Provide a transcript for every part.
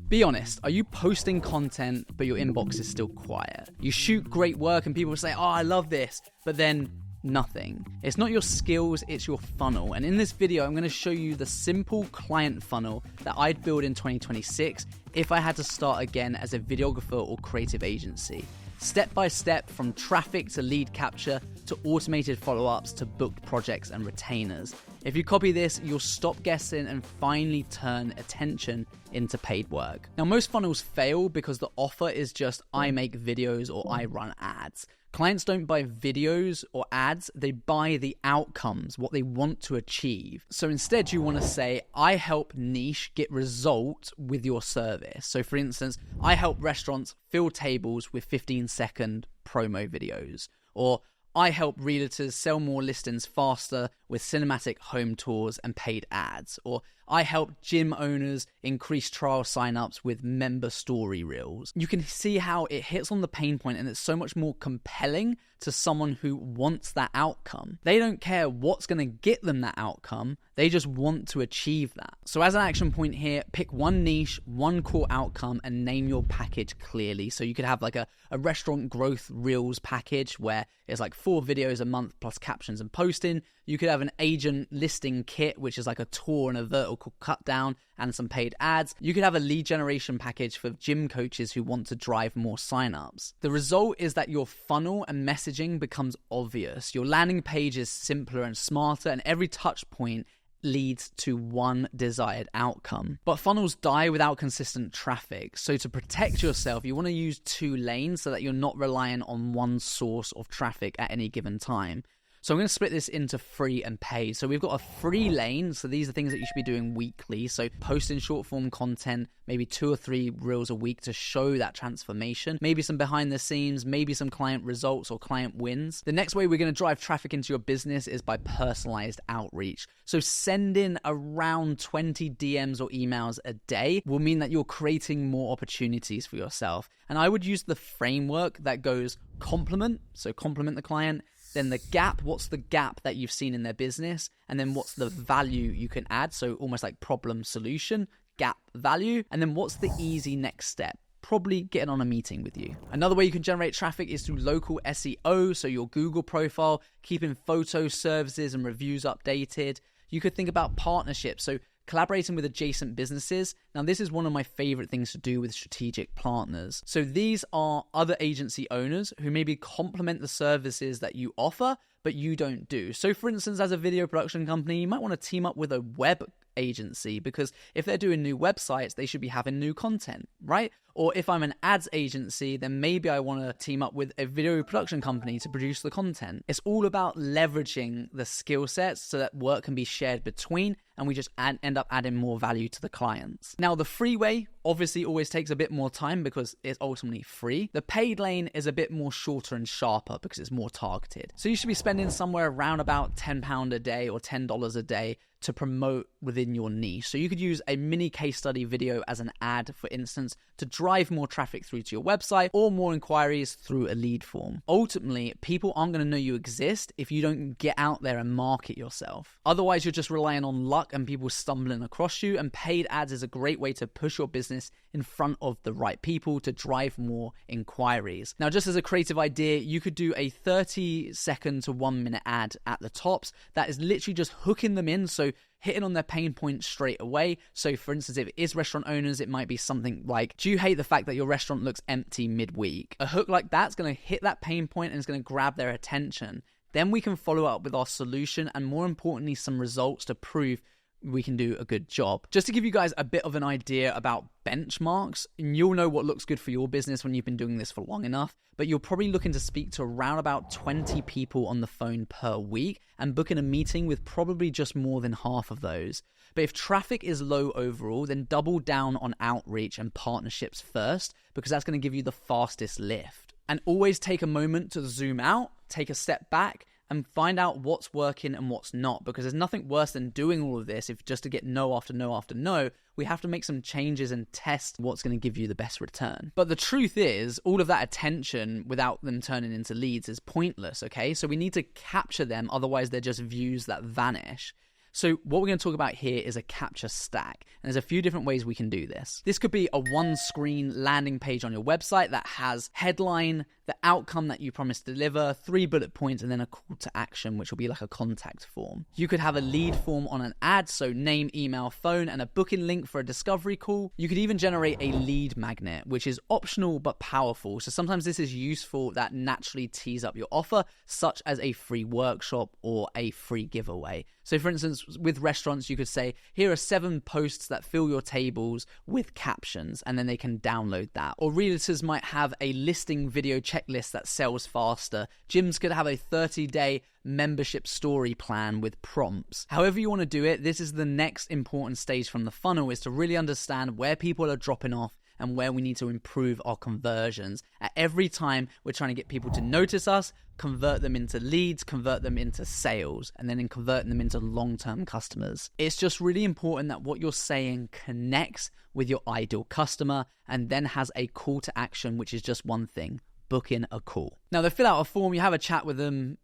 Be honest, are you posting content but your inbox is still quiet? You shoot great work and people say, oh, I love this, but then nothing. It's not your skills, it's your funnel. And in this video, I'm going to show you the simple client funnel that I'd build in 2026 if I had to start again as a videographer or creative agency. Step by step, from traffic to lead capture to automated follow-ups to booked projects and retainers. If you copy this, you'll stop guessing and finally turn attention into paid work. Now, most funnels fail because the offer is just I make videos or I run ads. Clients don't buy videos or ads, they buy the outcomes, what they want to achieve. So instead you want to say, I help niche get results with your service. So for instance, I help restaurants fill tables with 15-second promo videos. Or I help realtors sell more listings faster with cinematic home tours and paid ads. Or I help gym owners increase trial signups with member story reels. You can see how it hits on the pain point and it's so much more compelling to someone who wants that outcome. They don't care what's going to get them that outcome. They just want to achieve that. So as an action point here, pick one niche, one core outcome, and name your package clearly. So you could have like a restaurant growth reels package where it's like 4 videos a month plus captions and posting. You could have an agent listing kit, which is like a tour and a vertical cut down and some paid ads. You could have a lead generation package for gym coaches who want to drive more signups. The result is that your funnel and messaging becomes obvious. Your landing page is simpler and smarter, and every touch point leads to one desired outcome. But funnels die without consistent traffic. So to protect yourself, you want to use 2 lanes so that you're not relying on one source of traffic at any given time. So I'm going to split this into free and paid. So we've got a free lane. So these are things that you should be doing weekly. So posting short form content, maybe 2 or 3 reels a week to show that transformation. Maybe some behind the scenes, maybe some client results or client wins. The next way we're going to drive traffic into your business is by personalized outreach. So sending around 20 DMs or emails a day will mean that you're creating more opportunities for yourself. And I would use the framework that goes compliment. So compliment the client. Then the gap, what's the gap that you've seen in their business? And then what's the value you can add? So almost like problem solution, gap value. And then what's the easy next step? Probably getting on a meeting with you. Another way you can generate traffic is through local SEO. So your Google profile, keeping photos, services, and reviews updated. You could think about partnerships. So collaborating with adjacent businesses. Now, this is one of my favorite things to do with strategic partners. So these are other agency owners who maybe complement the services that you offer, but you don't do. So for instance, as a video production company, you might want to team up with a web agency, because if they're doing new websites, they should be having new content, right? Or if I'm an ads agency, then maybe I want to team up with a video production company to produce the content. It's all about leveraging the skill sets so that work can be shared between, and we just end up adding more value to the clients. Now, the free way obviously always takes a bit more time because it's ultimately free. The paid lane is a bit more shorter and sharper because it's more targeted. So you should be spending somewhere around about £10 a day or $10 a day to promote within your niche. So you could use a mini case study video as an ad, for instance, to drive more traffic through to your website or more inquiries through a lead form. Ultimately, people aren't going to know you exist if you don't get out there and market yourself. Otherwise, you're just relying on luck and people stumbling across you, and paid ads is a great way to push your business in front of the right people to drive more inquiries. Now, just as a creative idea, you could do a 30-second to 1-minute ad at the tops that is literally just hooking them in, so hitting on their pain point straight away. So for instance, if it is restaurant owners, it might be something like, do you hate the fact that your restaurant looks empty midweek? A hook like that's going to hit that pain point and it's going to grab their attention. Then we can follow up with our solution and, more importantly, some results to prove we can do a good job. Just to give you guys a bit of an idea about benchmarks, and you'll know what looks good for your business when you've been doing this for long enough, but you're probably looking to speak to around about 20 people on the phone per week and booking a meeting with probably just more than half of those. But if traffic is low overall, then double down on outreach and partnerships first, because that's going to give you the fastest lift. And always take a moment to zoom out, take a step back, and find out what's working and what's not, because there's nothing worse than doing all of this if just to get no after no after no. We have to make some changes and test what's going to give you the best return. But the truth is, all of that attention without them turning into leads is pointless, okay? So we need to capture them, otherwise they're just views that vanish. So what we're going to talk about here is a capture stack. And there's a few different ways we can do this. This could be a one-screen landing page on your website that has headline, the outcome that you promised to deliver, 3 bullet points, and then a call to action, which will be like a contact form. You could have a lead form on an ad, so name, email, phone, and a booking link for a discovery call. You could even generate a lead magnet, which is optional but powerful. So sometimes this is useful that naturally tees up your offer, such as a free workshop or a free giveaway. So for instance, with restaurants, you could say, here are 7 posts that fill your tables with captions, and then they can download that. Or realtors might have a listing video checklist that sells faster. Gyms could have a 30-day membership story plan with prompts. However you want to do it, this is the next important stage from the funnel, is to really understand where people are dropping off and where we need to improve our conversions. At every time, we're trying to get people to notice us, convert them into leads, convert them into sales, and then converting them into long-term customers. It's just really important that what you're saying connects with your ideal customer and then has a call to action, which is just one thing: book in a call. Now, they fill out a form, you have a chat with them,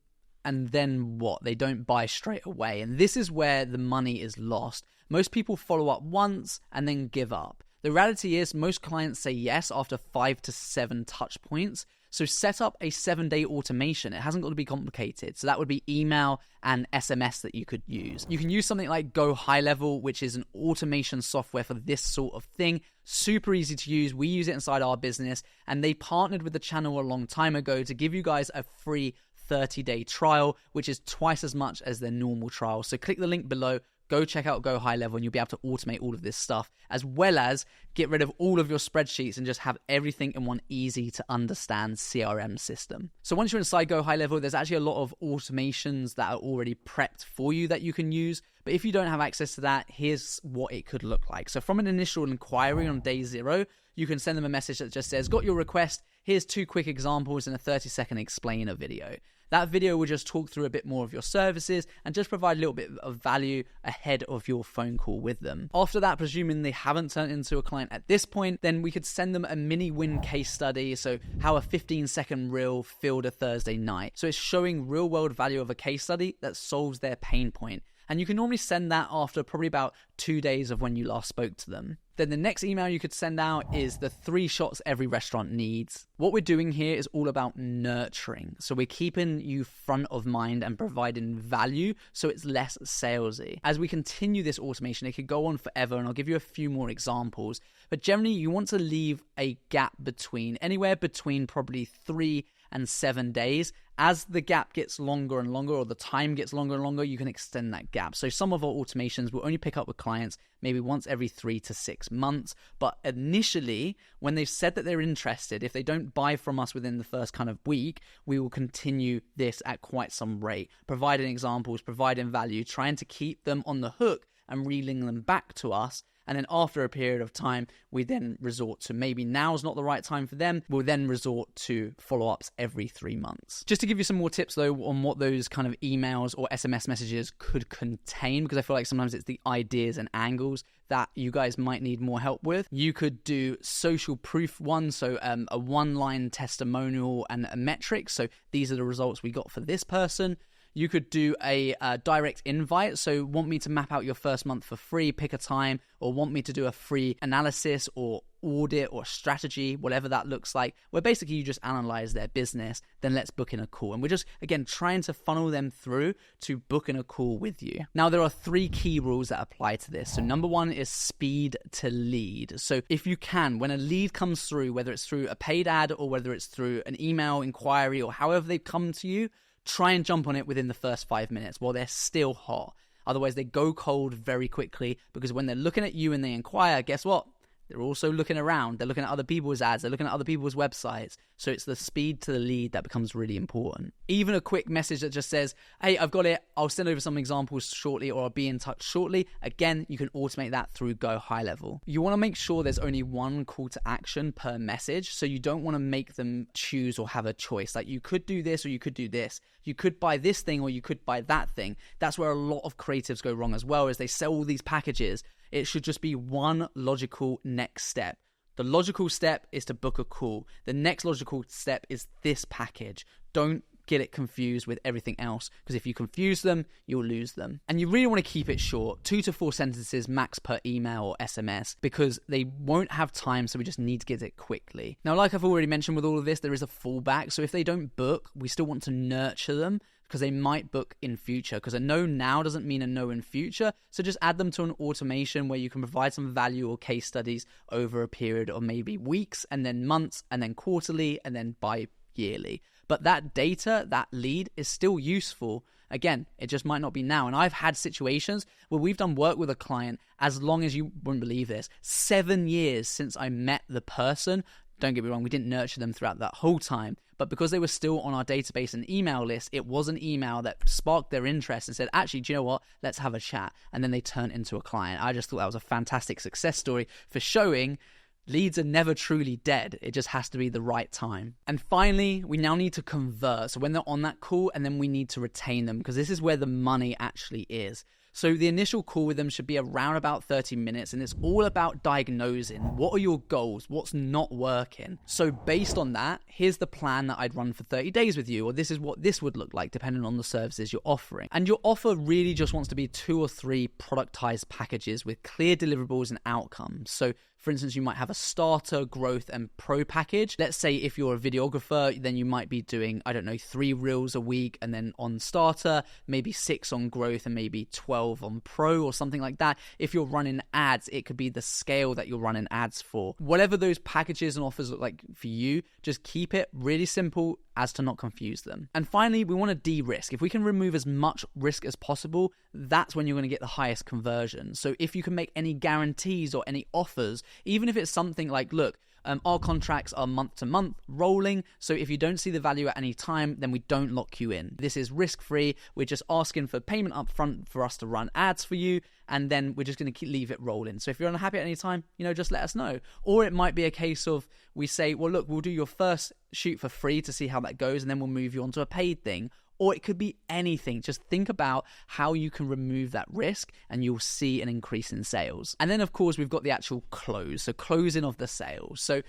and then what? They don't buy straight away. And this is where the money is lost. Most people follow up once and then give up. The reality is most clients say yes after 5 to 7 touch points. So set up a 7-day automation. It hasn't got to be complicated. So that would be email and SMS that you could use. You can use something like Go High Level, which is an automation software for this sort of thing. Super easy to use. We use it inside our business, and they partnered with the channel a long time ago to give you guys a free 30-day trial, which is twice as much as their normal trial. So click the link below. Go check out Go High Level and you'll be able to automate all of this stuff, as well as get rid of all of your spreadsheets and just have everything in one easy to understand CRM system. So once you're inside Go High Level, there's actually a lot of automations that are already prepped for you that you can use. But if you don't have access to that, here's what it could look like. So from an initial inquiry on day 0, you can send them a message that just says, got your request, here's 2 quick examples and a 30-second explainer video. That video will just talk through a bit more of your services and just provide a little bit of value ahead of your phone call with them. After that, presuming they haven't turned into a client at this point, then we could send them a mini win case study. So how a 15-second reel filled a Thursday night. So it's showing real world value of a case study that solves their pain point. And you can normally send that after probably about 2 days of when you last spoke to them. Then the next email you could send out is the 3 shots every restaurant needs. What we're doing here is all about nurturing. So we're keeping you front of mind and providing value so it's less salesy. As we continue this automation, it could go on forever, and I'll give you a few more examples. But generally, you want to leave a gap between, anywhere between probably 3 and 7 days. As the gap gets longer and longer, or the time gets longer and longer, you can extend that gap. So some of our automations will only pick up with clients maybe once every 3 to 6 months. But initially, when they've said that they're interested, if they don't buy from us within the first kind of week, we will continue this at quite some rate, providing examples, providing value, trying to keep them on the hook and reeling them back to us. And then after a period of time, we then resort to, maybe now's not the right time for them, we'll then resort to follow-ups every 3 months. Just to give you some more tips though on what those kind of emails or SMS messages could contain, because I feel like sometimes it's the ideas and angles that you guys might need more help with. You could do social proof one, so a 1-line testimonial and a metric. So these are the results we got for this person. You could do a direct invite. So want me to map out your first month for free, pick a time, or want me to do a free analysis or audit or strategy, whatever that looks like, where basically you just analyze their business, then let's book in a call. And we're just, again, trying to funnel them through to book in a call with you. Now, there are 3 key rules that apply to this. So number 1 is speed to lead. So if you can, when a lead comes through, whether it's through a paid ad or whether it's through an email inquiry or however they've come to you, try and jump on it within the first 5 minutes while they're still hot. Otherwise, they go cold very quickly, because when they're looking at you and they inquire, guess what? They're also looking around. They're looking at other people's ads. They're looking at other people's websites. So it's the speed to the lead that becomes really important. Even a quick message that just says, hey, I've got it. I'll send over some examples shortly, or I'll be in touch shortly. Again, you can automate that through Go High Level. You want to make sure there's only one call to action per message. So you don't want to make them choose or have a choice. Like, you could do this or you could do this. You could buy this thing or you could buy that thing. That's where a lot of creatives go wrong as well, is they sell all these packages. It should just be one logical next step. The logical step is to book a call. The next logical step is this package. Don't get it confused with everything else, because if you confuse them, you'll lose them. And you really want to keep it short, 2 to 4 sentences max per email or SMS, because they won't have time, so we just need to get it quickly. Now, like I've already mentioned with all of this, there is a fallback. So if they don't book, we still want to nurture them, because they might book in future, because a no now doesn't mean a no in future. So just add them to an automation where you can provide some value or case studies over a period of maybe weeks, and then months, and then quarterly, and then bi-yearly. But that data, that lead, is still useful. Again, it just might not be now. And I've had situations where we've done work with a client as long as, you wouldn't believe this, 7 years since I met the person. Don't get me wrong, we didn't nurture them throughout that whole time, but because they were still on our database and email list, it was an email that sparked their interest and said, actually, do you know what? Let's have a chat. And then they turned into a client. I just thought that was a fantastic success story for showing leads are never truly dead. It just has to be the right time. And finally, we now need to convert. So when they're on that call, and then we need to retain them, because this is where the money actually is. So the initial call with them should be around about 30 minutes, and it's all about diagnosing what are your goals, what's not working. So based on that, here's the plan that I'd run for 30 days with you, or this is what this would look like depending on the services you're offering. And your offer really just wants to be 2 or 3 productized packages with clear deliverables and outcomes. So for instance, you might have a starter, growth, and pro package. Let's say if you're a videographer, then you might be doing, 3 reels a week, and then on starter, maybe 6 on growth, and maybe 12 on pro, or something like that. If you're running ads, it could be the scale that you're running ads for. Whatever those packages and offers look like for you, just keep it really simple as to not confuse them. And finally, we want to de-risk. If we can remove as much risk as possible, that's when you're going to get the highest conversion. So if you can make any guarantees or any offers, even if it's something like, look, our contracts are month to month rolling, so if you don't see the value at any time, then we don't lock you in. This is risk-free. We're just asking for payment up front for us to run ads for you, and then we're just going to leave it rolling. So if you're unhappy at any time, just let us know. Or it might be a case of we say, well, look, we'll do your first shoot for free to see how that goes, and then we'll move you on to a paid thing. Or it could be anything. Just think about how you can remove that risk, and you'll see an increase in sales. And then, of course, we've got the actual close. So closing of the sale. So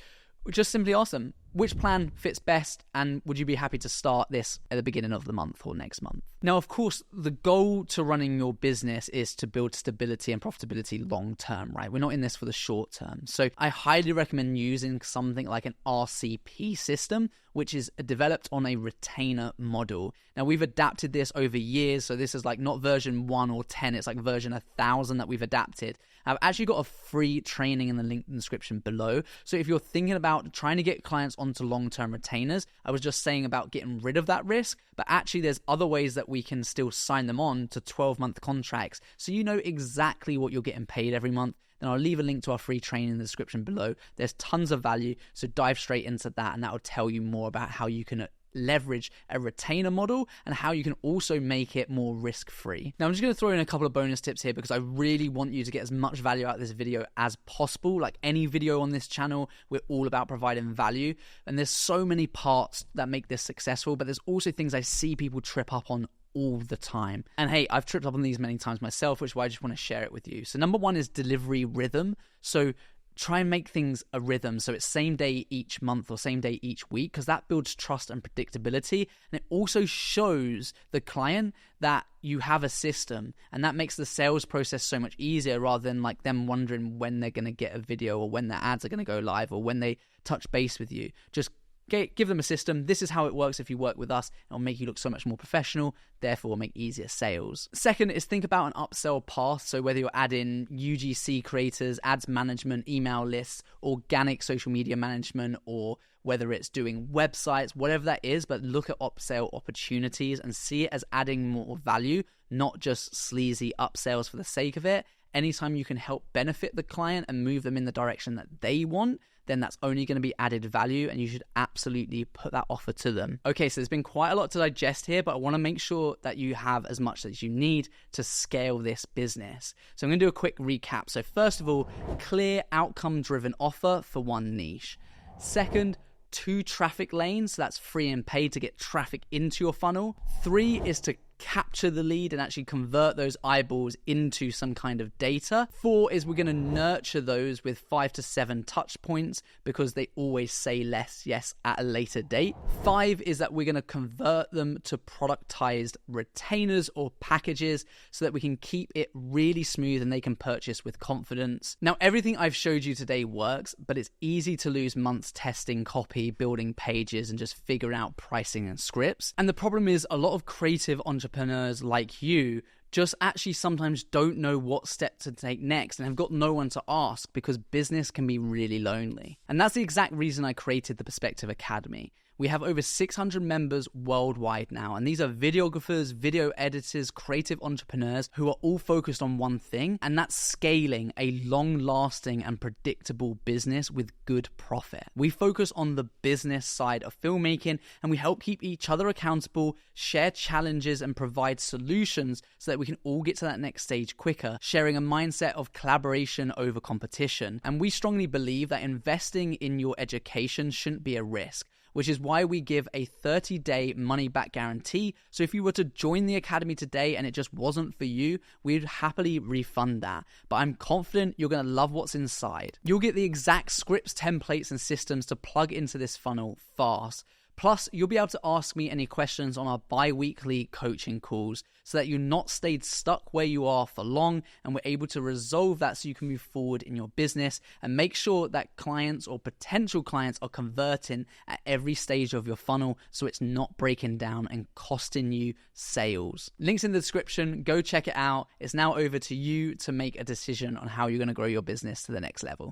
just simply ask them, which plan fits best, and would you be happy to start this at the beginning of the month or next month? Now, of course, the goal to running your business is to build stability and profitability long term, right? We're not in this for the short term. So I highly recommend using something like an RCP system, which is developed on a retainer model. Now, we've adapted this over years. So this is like not version 1 or 10. It's like version 1000 that we've adapted. I've actually got a free training in the link in the description below. So if you're thinking about trying to get clients onto long-term retainers, I was just saying about getting rid of that risk, but actually there's other ways that we can still sign them on to 12-month contracts. So you know exactly what you're getting paid every month. Then I'll leave a link to our free training in the description below. There's tons of value, so dive straight into that, and that will tell you more about how you can leverage a retainer model and how you can also make it more risk-free. Now, I'm just going to throw in a couple of bonus tips here, because I really want you to get as much value out of this video as possible. Like any video on this channel, we're all about providing value, and there's so many parts that make this successful, but there's also things I see people trip up on all the time. And hey, I've tripped up on these many times myself, which is why I just want to share it with you. So number 1 is delivery rhythm. So try and make things a rhythm. So it's same day each month or same day each week, because that builds trust and predictability. And it also shows the client that you have a system, and that makes the sales process so much easier, rather than like them wondering when they're going to get a video or when their ads are going to go live or when they touch base with you. Just give them a system. This is how it works if you work with us. It'll make you look so much more professional, therefore make easier sales. Second is think about an upsell path. So whether you're adding UGC creators, ads management, email lists, organic social media management, or whether it's doing websites, whatever that is, but look at upsell opportunities and see it as adding more value, not just sleazy upsells for the sake of it. Anytime you can help benefit the client and move them in the direction that they want, then that's only going to be added value, and you should absolutely put that offer to them. Okay, so there's been quite a lot to digest here, but I want to make sure that you have as much as you need to scale this business. So I'm going to do a quick recap. So first of all, clear outcome-driven offer for one niche. Second, 2 traffic lanes, so that's free and paid to get traffic into your funnel. 3 is to capture the lead and actually convert those eyeballs into some kind of data. 4 is we're going to nurture those with 5 to 7 touch points because they always say less yes at a later date. 5 is that we're going to convert them to productized retainers or packages so that we can keep it really smooth and they can purchase with confidence. Now, everything I've showed you today works, but it's easy to lose months testing copy, building pages, and just figure out pricing and scripts. And the problem is a lot of creative entrepreneurs like you just actually sometimes don't know what step to take next and have got no one to ask because business can be really lonely. And that's the exact reason I created the Perspective Academy. We have over 600 members worldwide now, and these are videographers, video editors, creative entrepreneurs who are all focused on one thing, and that's scaling a long-lasting and predictable business with good profit. We focus on the business side of filmmaking, and we help keep each other accountable, share challenges, and provide solutions so that we can all get to that next stage quicker, sharing a mindset of collaboration over competition. And we strongly believe that investing in your education shouldn't be a risk, which is why we give a 30-day money-back guarantee. So if you were to join the Academy today and it just wasn't for you, we'd happily refund that. But I'm confident you're going to love what's inside. You'll get the exact scripts, templates, and systems to plug into this funnel fast. Plus, you'll be able to ask me any questions on our bi-weekly coaching calls so that you're not stayed stuck where you are for long, and we're able to resolve that so you can move forward in your business and make sure that clients or potential clients are converting at every stage of your funnel so it's not breaking down and costing you sales. Links in the description. Go check it out. It's now over to you to make a decision on how you're going to grow your business to the next level.